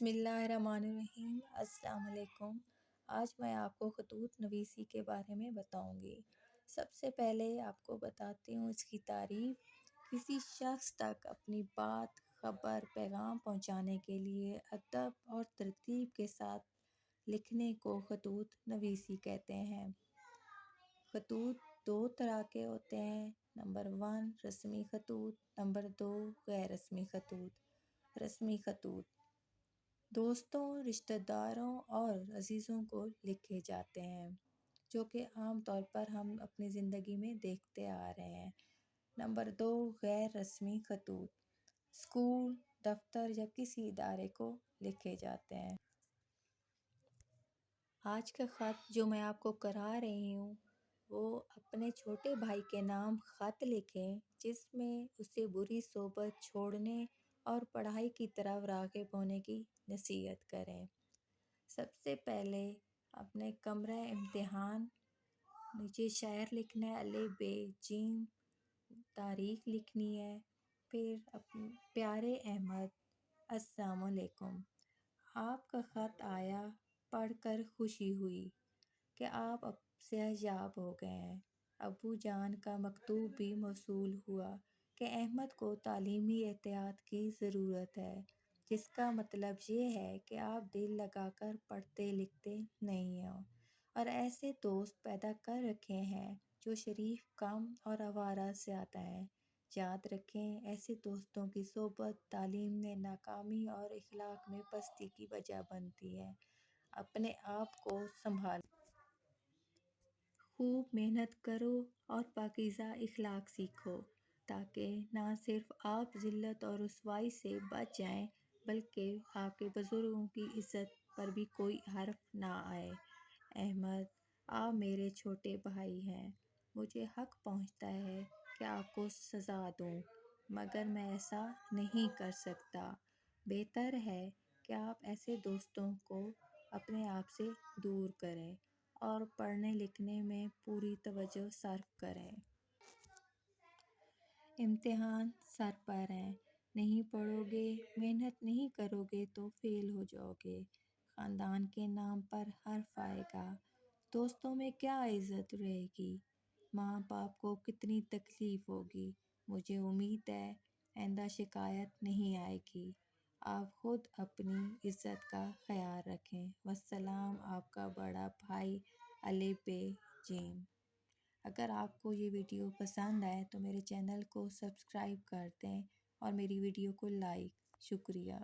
بسم اللہ الرحمن الرحیم۔ السلام علیکم۔ آج میں آپ کو خطوط نویسی کے بارے میں بتاؤں گی۔ سب سے پہلے آپ کو بتاتی ہوں اس کی تعریف۔ کسی شخص تک اپنی بات، خبر، پیغام پہنچانے کے لیے ادب اور ترتیب کے ساتھ لکھنے کو خطوط نویسی کہتے ہیں۔ خطوط دو طرح کے ہوتے ہیں۔ نمبر 1 رسمی خطوط، نمبر 2 غیر رسمی خطوط۔ رسمی خطوط دوستوں، رشتہ داروں اور عزیزوں کو لکھے جاتے ہیں، جو کہ عام طور پر ہم اپنی زندگی میں دیکھتے آ رہے ہیں۔ نمبر 2 غیر رسمی خطوط اسکول، دفتر یا کسی ادارے کو لکھے جاتے ہیں۔ آج کا خط جو میں آپ کو کرا رہی ہوں وہ اپنے چھوٹے بھائی کے نام خط لکھیں، جس میں اسے بری صحبت چھوڑنے اور پڑھائی کی طرف راغب ہونے کی نصیحت کریں۔ سب سے پہلے اپنے کمرہ امتحان نیچے شعر لکھنا ہے، ا ب ج، تاریخ لکھنی ہے، پھر اپنے پیارے احمد السلام علیکم، آپ کا خط آیا، پڑھ کر خوشی ہوئی کہ آپ اب صحتیاب ہو گئے ہیں۔ ابو جان کا مکتوب بھی موصول ہوا کہ احمد کو تعلیمی احتیاط کی ضرورت ہے، جس کا مطلب یہ ہے کہ آپ دل لگا کر پڑھتے لکھتے نہیں ہو اور ایسے دوست پیدا کر رکھے ہیں جو شریف، کم اور آوارہ زیادہ ہیں۔ یاد رکھیں، ایسے دوستوں کی صحبت تعلیم میں ناکامی اور اخلاق میں پستی کی وجہ بنتی ہے۔ اپنے آپ کو سنبھالیں، خوب محنت کرو اور پاکیزہ اخلاق سیکھو، تاکہ نہ صرف آپ ذلت اور رسوائی سے بچ جائیں بلکہ آپ کے بزرگوں کی عزت پر بھی کوئی حرف نہ آئے۔ احمد، آپ میرے چھوٹے بھائی ہیں، مجھے حق پہنچتا ہے کہ آپ کو سزا دوں، مگر میں ایسا نہیں کر سکتا۔ بہتر ہے کہ آپ ایسے دوستوں کو اپنے آپ سے دور کریں اور پڑھنے لکھنے میں پوری توجہ صرف کریں۔ امتحان سر پر ہیں، نہیں پڑھو گے، محنت نہیں کرو گے تو فیل ہو جاؤ گے۔ خاندان کے نام پر حرف آئے گا، دوستوں میں کیا عزت رہے گی، ماں باپ کو کتنی تکلیف ہوگی۔ مجھے امید ہے آئندہ شکایت نہیں آئے گی۔ آپ خود اپنی عزت کا خیال رکھیں۔ والسلام، آپ کا بڑا بھائی ا ب ج۔ اگر آپ کو یہ ویڈیو پسند آئے تو میرے چینل کو سبسکرائب کر دیں اور میری ویڈیو کو لائک۔ شکریہ۔